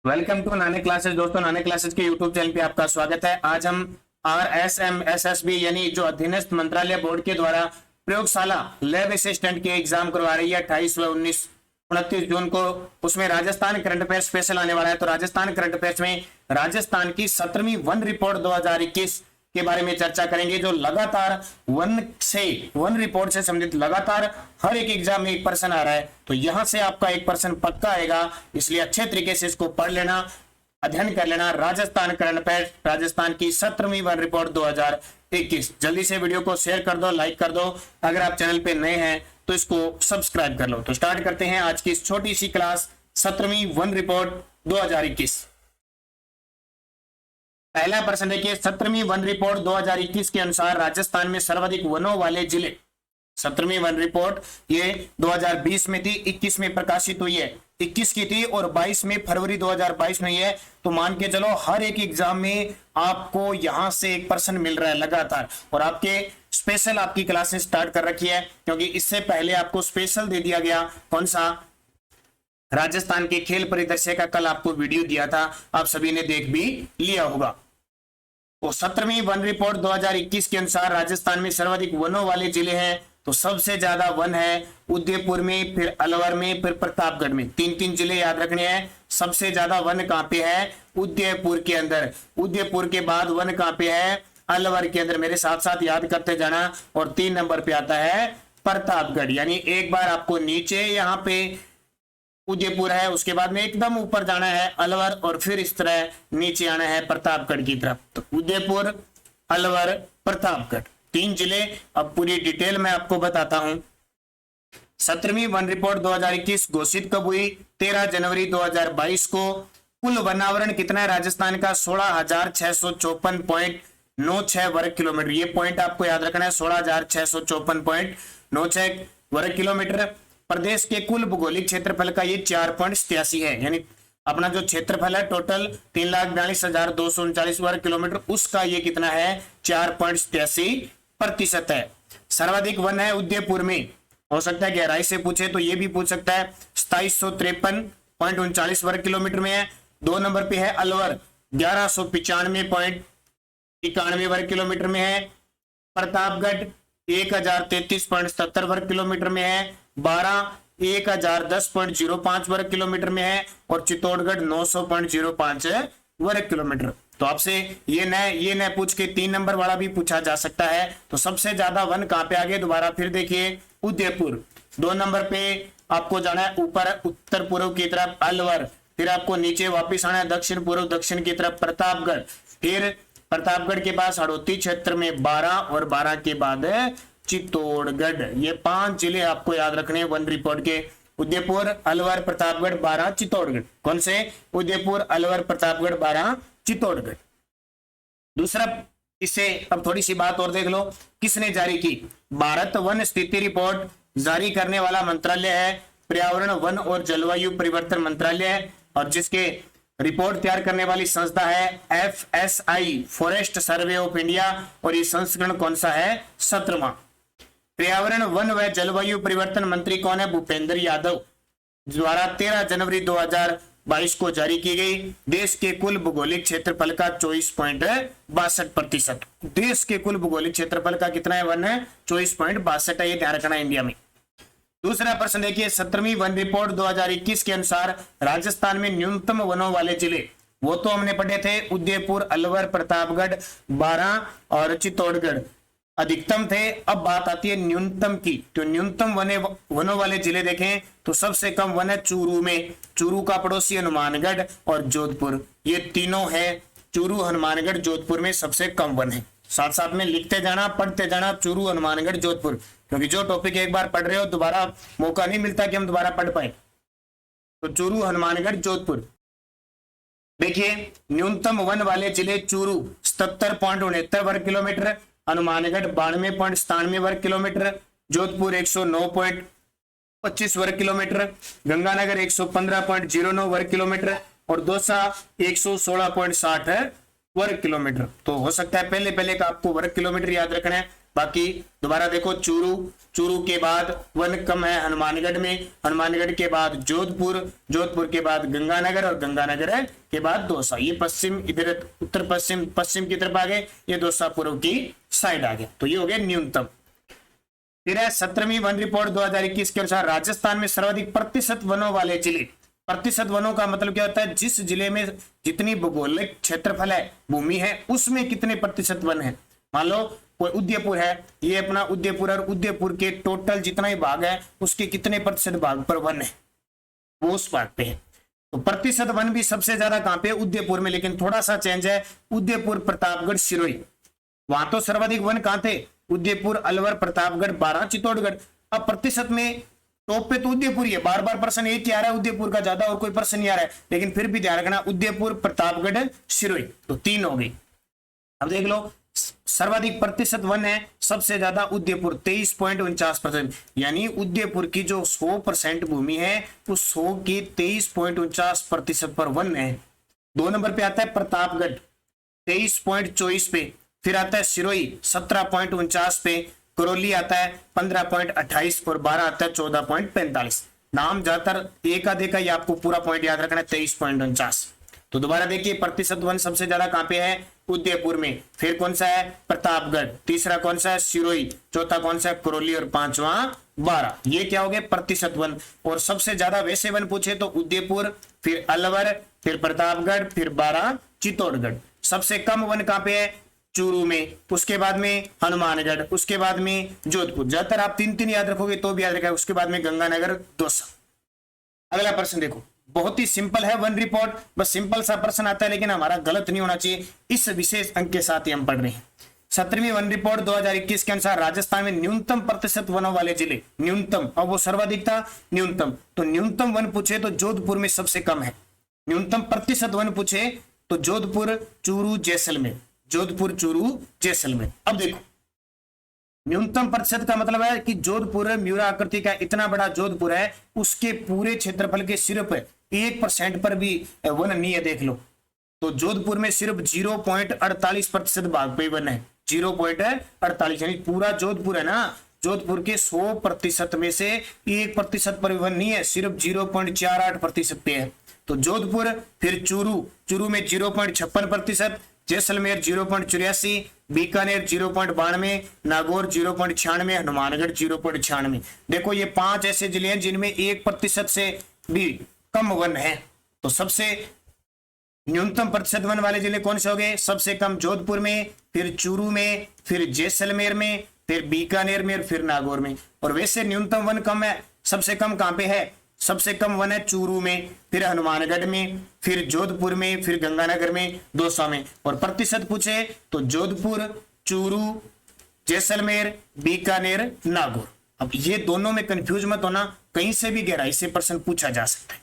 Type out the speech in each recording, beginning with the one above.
Welcome to नाने classes. दोस्तों, नाने क्लासेस के यूट्यूब चैनल पे आपका स्वागत है। आज हम RSMSSB यानी जो अधीनस्थ मंत्रालय बोर्ड के द्वारा प्रयोगशाला लैब असिस्टेंट के एग्जाम करवा रही है 28 व 29 जून को, उसमें राजस्थान करंट अफेयर स्पेशल आने वाला है। तो राजस्थान करंट अफेयर्स में राजस्थान की 17वीं वन रिपोर्ट 2021 के बारे में चर्चा करेंगे, जो लगातार वन रिपोर्ट से संबंधित लगातार हर एक एग्जाम में 1% आ रहा है। तो यहां से आपका 1% पक्का आएगा, इसलिए अच्छे तरीके से इसको पढ़ लेना, अध्ययन कर लेना। राजस्थान करंट अफेयर, राजस्थान की 17वीं वन रिपोर्ट 2021। जल्दी से वीडियो को शेयर कर दो, लाइक कर दो। अगर आप चैनल पे नए हैं तो इसको सब्सक्राइब कर लो। तो स्टार्ट करते हैं आज की इस छोटी सी क्लास 17वीं वन रिपोर्ट 2021। पहला प्रश्न देखिए, 17वीं वन रिपोर्ट 2021 के अनुसार राजस्थान में सर्वाधिक वनों वाले जिले। 17वीं वन रिपोर्ट ये 2020 में थी, 21 में प्रकाशित हुई है, 21 की थी और 22 में फरवरी 2022 में है। तो मान के चलो हर एक एग्जाम में आपको यहां से 1% मिल रहा है लगातार। और आपके स्पेशल आपकी क्लासेस स्टार्ट कर रखी है, क्योंकि इससे पहले आपको स्पेशल दे दिया गया कौन सा, राजस्थान के खेल परिदृश्य का कल आपको वीडियो दिया था, आप सभी ने देख भी लिया होगा। तो 17वीं वन रिपोर्ट 2021 के अनुसार राजस्थान में सर्वाधिक वनों वाले जिले हैं। तो सबसे ज्यादा वन है उदयपुर में, फिर अलवर में, फिर प्रतापगढ़ में। तीन जिले याद रखने हैं। सबसे ज्यादा वन कहां पे है? उदयपुर के अंदर। उदयपुर के बाद वन कहां पे है? अलवर के अंदर। मेरे साथ साथ याद करते जाना। और 3 नंबर पे आता है प्रतापगढ़। यानी एक बार आपको नीचे यहाँ पे उदयपुर है, उसके बाद में एकदम ऊपर जाना है अलवर, और फिर इस तरह नीचे आना है प्रतापगढ़ की तरफ। तो उदयपुर, अलवर, प्रतापगढ़ 3 जिले। अब पूरी डिटेल में आपको बताता हूं। 17वीं वन रिपोर्ट 2021 घोषित कब हुई? 13 जनवरी 2022 को। कुल वनावरण कितना है राजस्थान का? 16,654.96 वर्ग किलोमीटर। ये पॉइंट आपको याद रखना है, 16,654.96 वर्ग किलोमीटर। प्रदेश के कुल भौगोलिक क्षेत्रफल का ये 4.87 है। यानी अपना जो क्षेत्रफल है टोटल 3,42,239 वर्ग किलोमीटर, उसका ये कितना है? 4.87% है। सर्वाधिक वन है उदयपुर में। हो सकता है गहराई से पूछे तो ये भी पूछ सकता है, 2753.39 वर्ग किलोमीटर में है। 2 नंबर पे है अलवर, 1195.91 वर्ग किलोमीटर में है। प्रतापगढ़ 1033.77 वर्ग किलोमीटर में है। 1010.05 वर्ग किलोमीटर में है। और चित्तौड़गढ़ 900.05 वर्ग किलोमीटर। तो आपसे ये न पूछ के 3 नंबर वाला भी पूछा जा सकता है। तो सबसे ज्यादा वन कहां पे आगे? दोबारा फिर देखिए, उदयपुर। 2 नंबर पे आपको जाना है ऊपर उत्तर पूर्व की तरफ अलवर, फिर आपको नीचे वापिस आना है दक्षिण पूर्व दक्षिण की तरफ प्रतापगढ़, फिर प्रतापगढ़ के पास हड़ौती क्षेत्र में 12 और 12 के बाद चित्तौड़गढ़। ये 5 जिले आपको याद रखने हैं वन रिपोर्ट के। उदयपुर, अलवर, प्रतापगढ़, 12, चित्तौड़गढ़। कौन से? उदयपुर, अलवर, प्रतापगढ़, 12, चित्तौड़गढ़। दूसरा, इससे अब थोड़ी सी बात और देख लो, किसने जारी की? भारत वन स्थिति रिपोर्ट जारी करने वाला मंत्रालय है पर्यावरण, वन और जलवायु परिवर्तन मंत्रालय है। और जिसके रिपोर्ट तैयार करने वाली संस्था है FSI, forest survey of India. और ये संस्करण कौन सा है? 17वां। पर्यावरण, वन व जलवायु परिवर्तन मंत्री कौन है? भूपेंद्र यादव द्वारा 13 जनवरी 2022 को जारी की गई। देश के कुल भौगोलिक क्षेत्रफल का 24.62%। देश के कुल भौगोलिक क्षेत्रफल का कितना है? वन है 24.62 है। ये ध्यान रखना इंडिया में। दूसरा प्रश्न देखिए, 17वीं वन रिपोर्ट 2021 के अनुसार राजस्थान में न्यूनतम वनों वाले जिले। वो तो हमने पढ़े थे, उदयपुर, अलवर, प्रतापगढ़, 12 और चित्तौड़गढ़ अधिकतम थे। अब बात आती है न्यूनतम की। तो न्यूनतम वनों वाले जिले देखें तो सबसे कम वन है चूरू में। चूरू का पड़ोसी हनुमानगढ़ और जोधपुर, ये तीनों है। चूरू, हनुमानगढ़, जोधपुर में सबसे कम वन है। साथ साथ में लिखते जाना, पढ़ते जाना, चूरू, हनुमानगढ़, जोधपुर, क्योंकि जो टॉपिक एक बार पढ़ रहे हो दोबारा मौका नहीं मिलता कि हम दोबारा पढ़ पाए। तो चूरू, हनुमानगढ़, जोधपुर। देखिए, न्यूनतम वन वाले जिले चूरू 77.69 वर्ग किलोमीटर, हनुमानगढ़ 92.97 वर्ग किलोमीटर, जोधपुर 109.25 वर्ग किलोमीटर, गंगानगर 115.09 वर्ग किलोमीटर और दौसा 116.60 वर्ग किलोमीटर। तो हो सकता है पहले का आपको वर्ग किलोमीटर याद रखना है। बाकी दोबारा देखो, चूरू, चूरू के बाद वन कम है हनुमानगढ़ में, हनुमानगढ़ के बाद जोधपुर, जोधपुर के बाद गंगानगर और गंगानगर के बाद दौसा। ये पश्चिम, इधर उत्तर पश्चिम, पश्चिम की तरफ आ गए, ये दौसा पूर्व की साइड आ गया। तो ये हो गया न्यूनतम। फिर है 17वीं वन रिपोर्ट 2021 के अनुसार राजस्थान में सर्वाधिक प्रतिशत वनों वाले जिले। प्रतिशत वनों का मतलब क्या होता है, जिस जिले में जितनी भौगोलिक क्षेत्रफल है, भूमि है, उसमें कितने प्रतिशत वन है। मान लो कोई उदयपुर है, ये अपना उदयपुर, और उदयपुर के टोटल जितना ही भाग है उसके कितने प्रतिशत भाग पर वन है, वो उस भाग पे है। तो प्रतिशत वन भी सबसे ज्यादा कहां पे, उदयपुर में। लेकिन थोड़ा सा चेंज है, उदयपुर, प्रतापगढ़, सिरोही, वहां तो सर्वाधिक वन कहां थे, उदयपुर, अलवर, प्रतापगढ़, बारां, चित्तौड़गढ़। अब प्रतिशत में टॉप पे तो उदयपुर ही है, बार बार प्रश्न एक ही आ रहा है, उदयपुर का ज्यादा और कोई प्रश्न नहीं आ रहा है, लेकिन फिर भी ध्यान रखना, उदयपुर, प्रतापगढ़, सिरोही, तो 3 हो गई। अब देख लो, सर्वाधिक प्रतिशत वन है, सबसे ज्यादा उदयपुर 23.49%, यानी उदयपुर की जो 100% भूमि है उस 100 की 23.49% पर वन है। 2 नंबर पे आता है प्रतापगढ़ 23.24 पे, फिर आता है सिरोही 17.49 पे, करौली आता है 15.28 और 12 आता है 14.45। नाम ज्यादातर एक आधे का, ये आपको पूरा पॉइंट याद रखना है 23.49। तो दोबारा देखिए, प्रतिशत वन सबसे ज्यादा कहां पे है, उदयपुर में, फिर कौन सा है, प्रतापगढ़, तीसरा कौन सा है, सिरोही, चौथा कौन सा है, करौली, और पांचवा 12। ये क्या हो गए, प्रतिशत वन। और सबसे ज्यादा वैसे वन पूछे तो उदयपुर, फिर अलवर, फिर प्रतापगढ़, फिर 12 चित्तौड़गढ़। सबसे कम वन कहां पे है, चूरू में, उसके बाद में हनुमानगढ़, उसके बाद में जोधपुर। ज्यादातर आप 3 याद रखोगे तो भी याद रखेगा, उसके बाद में गंगानगर, दौसा। अगला प्रश्न देखो, बहुत ही सिंपल है वन रिपोर्ट, बस सिंपल सा प्रश्न आता है, लेकिन हमारा गलत नहीं होना चाहिए, इस विशेष अंक के साथ ही हम पढ़ रहे हैं। 17वीं वन रिपोर्ट 2021 के अनुसार राजस्थान में न्यूनतम प्रतिशत वनों वाले जिले, न्यूनतम, अब वो सर्वाधिक था, न्यूनतम। तो न्यूनतम वन पूछे तो जोधपुर में सबसे कम है। न्यूनतम प्रतिशत वन पूछे तो जोधपुर, चूरू, जैसलमेर, जोधपुर, चूरू, जैसलमेर। अब देखो, न्यूनतम प्रतिशत का मतलब है कि जोधपुर म्यूरा आकृति का इतना बड़ा जोधपुर है, उसके पूरे क्षेत्रफल के सिर्फ 1% पर भी वन नहीं है। देख लो, तो जोधपुर में सिर्फ 0.48% भाग पे वन है, 0.48, यानी पूरा जोधपुर है ना, जोधपुर के 100% में से 1% पर वन नहीं है, सिर्फ 0.48% पे है। तो जोधपुर, फिर चूरू, चूरू में 0.56%, जैसलमेर 0.84, बीकानेर 0.92, नागौर 0.96, हनुमानगढ़ 0.96। देखो, ये 5 ऐसे जिले हैं जिनमें 1% से भी कम वन है। तो सबसे न्यूनतम प्रतिशत वन वाले जिले कौन से हो गए, सबसे कम जोधपुर में, फिर चूरू में, फिर जैसलमेर में, फिर बीकानेर में, फिर नागौर में। और वैसे न्यूनतम वन कम है, सबसे कम कहां पे है, सबसे कम वन है चूरू में, फिर हनुमानगढ़ में, फिर जोधपुर में, फिर गंगानगर में, दौसा में। और प्रतिशत पूछे तो जोधपुर, चूरू, जैसलमेर, बीकानेर, नागौर। अब ये दोनों में कंफ्यूज मत होना, कहीं से भी गहराई से प्रश्न पूछा जा सकता है।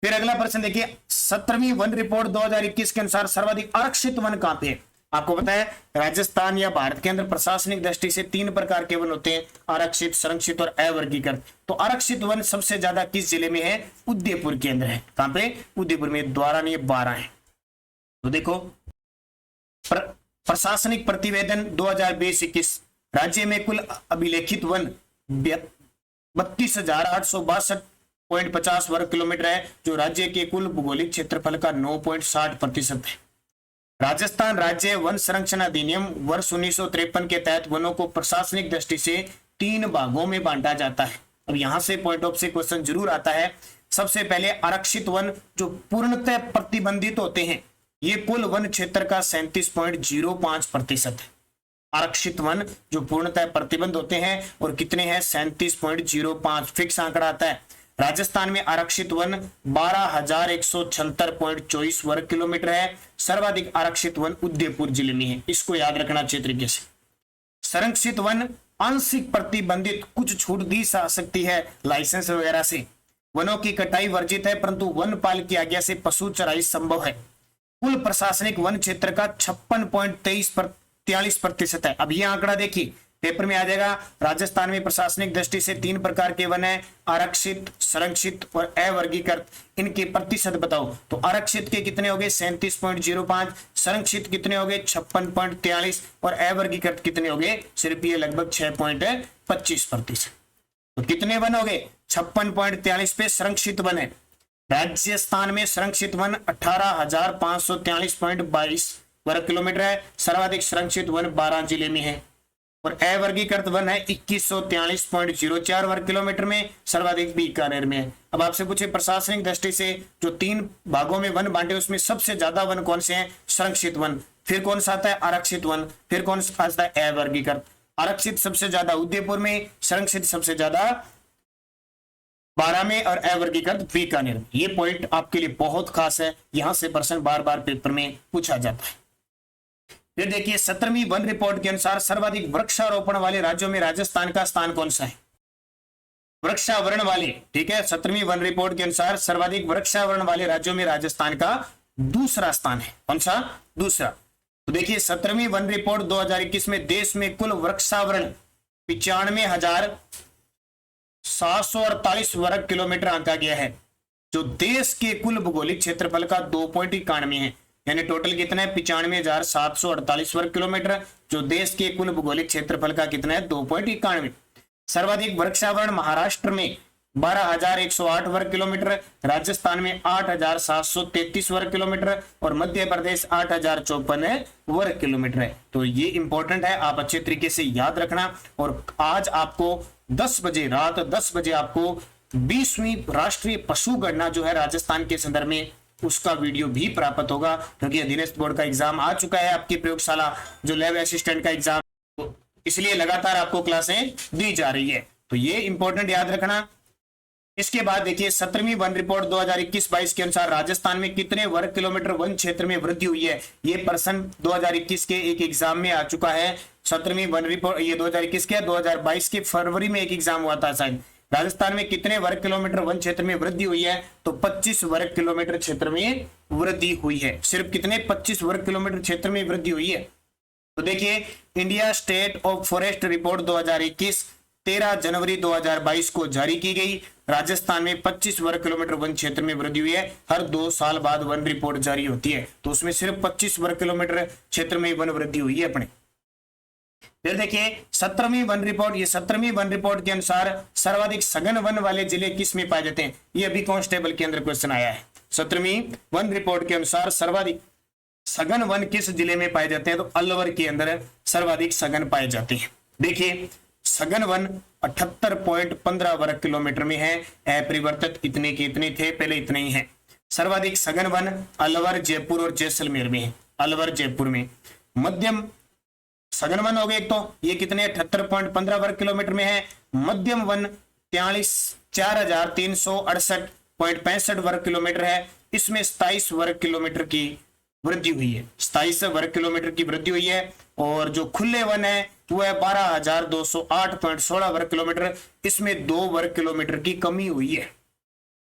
फिर अगला प्रश्न देखिए, 17वीं वन रिपोर्ट 2021 के अनुसार सर्वाधिक आरक्षित वन कहां पे है। आपको पता है, राजस्थान या भारत के अंदर प्रशासनिक दृष्टि से 3 प्रकार के वन होते हैं, आरक्षित, संरक्षित और अवर्गीकृत। तो आरक्षित वन सबसे ज्यादा किस जिले में है, उदयपुर के अंदर है। कहां पे, उदयपुर में, द्वारा नहीं 12 है। तो देखो, प्रशासनिक प्रतिवेदन 2020-21, राज्य में कुल अभिलेखित वन 32,862.50 वर्ग किलोमीटर है, जो राज्य के कुल भौगोलिक क्षेत्रफल का 9.60% है। राजस्थान राज्य वन संरक्षण अधिनियम वर्ष 1953 के तहत वनों को प्रशासनिक दृष्टि से 3 भागों में बांटा जाता है। अब यहां से पॉइंट ऑफ से क्वेश्चन जरूर आता है। सबसे पहले आरक्षित वन जो पूर्णतः प्रतिबंधित होते हैं, ये कुल वन क्षेत्र का 37.05% है। आरक्षित वन जो पूर्णतः प्रतिबंध होते हैं, और कितने हैं, 37.05 फिक्स आंकड़ा आता है। राजस्थान में आरक्षित वन 12,176.24 वर्ग किलोमीटर है। सर्वाधिक आरक्षित वन उदयपुर जिले में है, इसको याद रखना अच्छे तरीके से। संरक्षित वन आंशिक प्रतिबंधित, कुछ छूट दी जा सकती है लाइसेंस वगैरह से। वनों की कटाई वर्जित है, परंतु वनपाल की आज्ञा से पशु चराई संभव है। कुल प्रशासनिक वन क्षेत्र का 56.43% है। अब ये आंकड़ा देखिए, पेपर में आ जाएगा। राजस्थान में प्रशासनिक दृष्टि से 3 प्रकार के वन है, आरक्षित, संरक्षित और अवर्गीकृत। इनके प्रतिशत बताओ। तो आरक्षित के कितने हो गए 37.05, संरक्षित कितने हो गए 56.43 और अवर्गीकृत कितने हो गए सिर्फ ये लगभग 6.25%। तो कितने वन हो गए 56.43 पे संरक्षित वन है। राजस्थान में संरक्षित वन 18,543.22 वर्ग किलोमीटर है। सर्वाधिक संरक्षित वन 12 जिले में है और अवर्गीकृत वन है 2143.04 वर्ग किलोमीटर में, सर्वाधिक बीकानेर में है। अब आपसे पूछे प्रशासनिक दृष्टि से जो 3 भागों में वन बांटे उसमें सबसे ज्यादा वन कौन से हैं? संरक्षित वन, फिर कौन सा आता है आरक्षित वन, फिर कौन सा आता है अवर्गीकृत। आरक्षित सबसे ज्यादा उदयपुर में, संरक्षित सबसे ज्यादा 12 में और अवर्गीकृत बीकानेर में। ये पॉइंट आपके लिए बहुत खास है, यहां से प्रश्न बार बार पेपर में पूछा जाता है। फिर देखिए 17वीं वन रिपोर्ट के अनुसार सर्वाधिक वृक्षारोपण वाले राज्यों में राजस्थान का स्थान कौन सा है? वृक्षावरण वाले, ठीक है, 17वीं वन रिपोर्ट के अनुसार सर्वाधिक वृक्षावरण वाले राज्यों में राजस्थान का दूसरा स्थान है। कौन सा? दूसरा। तो देखिए 17वीं वन रिपोर्ट 2021 में देश में कुल वृक्षावरण 95,748 वर्ग किलोमीटर आंका गया है, जो देश के कुल भौगोलिक क्षेत्रफल का 2.91 है। यानी टोटल कितना है 95,748 वर्ग किलोमीटर, जो देश के कुल भौगोलिक क्षेत्रफल का कितना है 2.91। सर्वाधिक वृक्षावरण महाराष्ट्र में 12,108 वर्ग किलोमीटर, राजस्थान में 8,733 वर्ग किलोमीटर और मध्य प्रदेश 8,054 वर्ग किलोमीटर है। तो ये इंपॉर्टेंट है, आप अच्छे तरीके से याद रखना। और आज आपको 10 बजे, रात 10 बजे आपको 20वीं राष्ट्रीय पशु गणना जो है राजस्थान के संदर्भ में उसका वीडियो भी प्राप्त होगा, क्योंकि अधीनस्थ बोर्ड का एग्जाम आ चुका है, आपकी प्रयोगशाला जो लैब असिस्टेंट का एग्जाम, इसलिए लगातार आपको क्लासें दी जा रही है। तो ये इंपॉर्टेंट याद रखना। इसके बाद देखिए 17वीं वन रिपोर्ट 2021-22 के अनुसार राजस्थान में कितने वर्ग किलोमीटर वन क्षेत्र में वृद्धि हुई है? ये प्रश्न 2021 के एक एग्जाम में आ चुका है। 17वीं वन रिपोर्ट ये 2021 के 2022 के फरवरी में एक एग्जाम हुआ था शायद। राजस्थान में कितने वर्ग किलोमीटर वन क्षेत्र में वृद्धि हुई है? तो 25 वर्ग किलोमीटर क्षेत्र में वृद्धि हुई है। सिर्फ कितने 25 वर्ग किलोमीटर क्षेत्र में वृद्धि हुई है। तो देखिए India state of forest report 2021 13 जनवरी 2022 को जारी की गई। राजस्थान में 25 वर्ग किलोमीटर वन क्षेत्र में वृद्धि हुई है। हर 2 साल बाद वन रिपोर्ट जारी होती है, तो उसमें सिर्फ 25 वर्ग किलोमीटर क्षेत्र में वन वृद्धि हुई है अपने। फिर देखिए 17वीं वन रिपोर्ट, ये 17वीं वन रिपोर्ट के अनुसार सर्वाधिक सघन वन वाले जिले किस में पाए जाते हैं? ये अभी कांस्टेबल के अंदर क्वेश्चन आया है। 17वीं वन रिपोर्ट के अनुसार सर्वाधिक सघन वन किस जिले में पाए जाते हैं? तो अलवर के अंदर सर्वाधिक सघन पाए जाते हैं। देखिए सघन वन 78.15 वर्ग किलोमीटर में है, अपरिवर्तित इतने के इतने थे, पहले इतने ही है। सर्वाधिक सघन वन अलवर, जयपुर और जैसलमेर में है। अलवर, जयपुर में। मध्यम सघन वन हो गए एक, तो ये कितने 78.15 वर्ग किलोमीटर में है। मध्यम वन 4,368.65 वर्ग किलोमीटर है। इसमें 27 वर्ग किलोमीटर की वृद्धि हुई है, 27 वर्ग किलोमीटर की वृद्धि हुई है। और जो खुले वन है वो है 12,208.16 वर्ग किलोमीटर, इसमें 2 वर्ग किलोमीटर की कमी हुई है।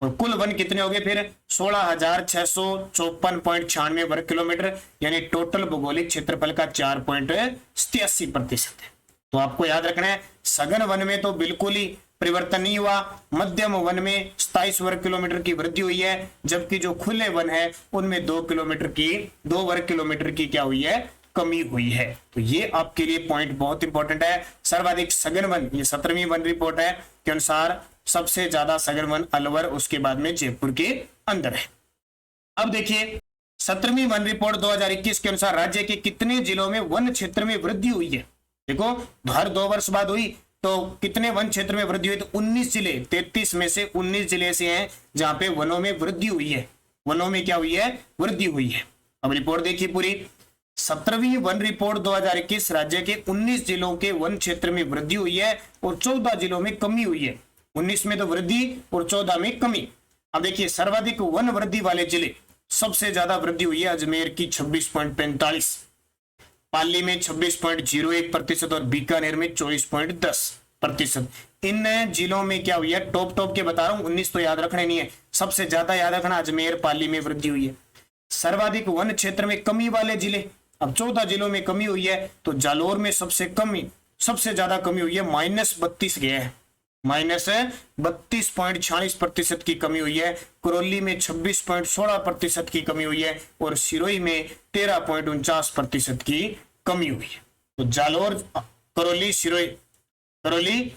और कुल वन कितने हो गए फिर 16,654.96 वर्ग किलोमीटर, यानी टोटल भौगोलिक क्षेत्रफल का 4.87% है। तो आपको याद रखना है सघन वन में तो बिल्कुल ही परिवर्तन नहीं हुआ, मध्यम वन में 27 वर्ग किलोमीटर की वृद्धि हुई है, जबकि जो खुले वन है उनमें 2 वर्ग किलोमीटर की क्या हुई है? कमी हुई है। तो ये आपके लिए पॉइंट बहुत इंपॉर्टेंट है। सर्वाधिक सघन वन, ये 17वीं वन रिपोर्ट है के अनुसार सबसे ज्यादा सघन वन अलवर, उसके बाद में जयपुर के अंदर है। अब देखिए 17वीं वन रिपोर्ट 2021 के अनुसार राज्य के कितने जिलों में वन क्षेत्र में वृद्धि हुई है? देखो हर 2 वर्ष बाद हुई, तो कितने वन क्षेत्र में वृद्धि हुई? तो 19 जिले, 33 में से 19 जिले से हैं जहां पे वनों में वृद्धि हुई है। वनों में क्या हुई है? वृद्धि हुई है। अब रिपोर्ट देखिए पूरी। 17वीं वन रिपोर्ट 2021 राज्य के 19 जिलों के वन क्षेत्र में वृद्धि हुई है और 14 जिलों में कमी हुई है। 19 में तो वृद्धि और 14 में कमी। अब देखिए सर्वाधिक वन वृद्धि वाले जिले, सबसे ज्यादा वृद्धि हुई है अजमेर की 26.45, पाली में 26.01% और बीकानेर में 24.10%। इन जिलों में क्या हुई है? टॉप के बता रहा हूं, 19 तो याद रखने नहीं है, सबसे ज्यादा याद रखना अजमेर, पाली में वृद्धि हुई है। सर्वाधिक वन क्षेत्र में कमी वाले जिले, अब 14 जिलों में कमी हुई है, तो जालोर में सबसे कमी सबसे ज्यादा कमी हुई है, -32 गया है, -32.46% की कमी हुई है। करौली में 26.16% की कमी हुई है और सिरोही में 13.49% की कमी हुई है। तो जालोर, करौली,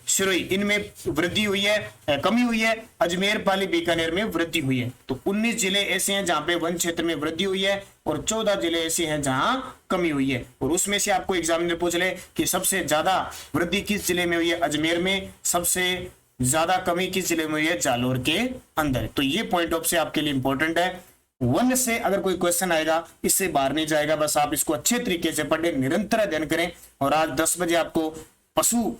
सिरोही इनमें वृद्धि हुई है, कमी हुई है। अजमेर, पाली, बीकानेर में वृद्धि हुई है। तो 19 जिले ऐसे हैं जहां पे वन क्षेत्र में वृद्धि हुई है और 14 जिले ऐसे हैं जहां कमी हुई है। और उसमें से आपको एग्जामिनर पूछ ले कि सबसे ज्यादा वृद्धि किस जिले में हुई है, अजमेर में, सबसे ज्यादा कमी किस जिले में हुई है, जालोर के अंदर। तो ये पॉइंट ऑफ से आपके लिए इंपॉर्टेंट है। वन से अगर कोई क्वेश्चन आएगा इससे बाहर नहीं जाएगा, बस आप इसको अच्छे तरीके से पढ़े, निरंतर अध्ययन करें। और आज 10 बजे आपको पशु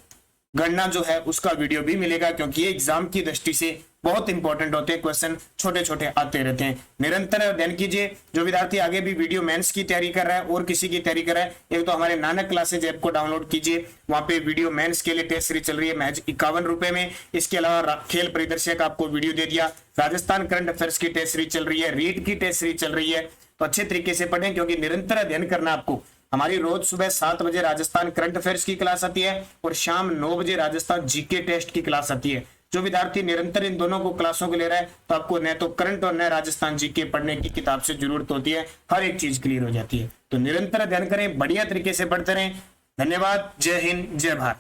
गणना जो है उसका वीडियो भी मिलेगा, क्योंकि ये एग्जाम की दृष्टि से बहुत इंपॉर्टेंट होते हैं, क्वेश्चन छोटे छोटे आते रहते हैं। निरंतर अध्ययन कीजिए। जो विद्यार्थी आगे भी वीडियो मेंस की तैयारी कर रहा है और किसी की तैयारी कर रहा है, एक तो हमारे नानक क्लासेज ऐप को डाउनलोड कीजिए, वहां पे वीडियो मेंस के लिए टेस्ट सीरीज चल रही है महज 51 रुपए में। इसके अलावा खेल परिदर्शक आपको वीडियो दे दिया, राजस्थान करंट अफेयर्स की टेस्ट सीरीज चल रही है, रीट की टेस्ट सीरीज चल रही है। तो अच्छे तरीके से पढ़ें, क्योंकि निरंतर अध्ययन करना आपको। हमारी रोज सुबह 7 बजे राजस्थान करंट अफेयर्स की क्लास आती है और शाम 9 बजे राजस्थान जीके टेस्ट की क्लास आती है। जो विद्यार्थी निरंतर इन दोनों को क्लासों को ले रहा है, तो आपको न तो करंट और न राजस्थान जीके पढ़ने की किताब से जरूरत होती है, हर एक चीज क्लियर हो जाती है। तो निरंतर अध्ययन करें, बढ़िया तरीके से पढ़ते रहें। धन्यवाद। जय हिंद, जय भारत।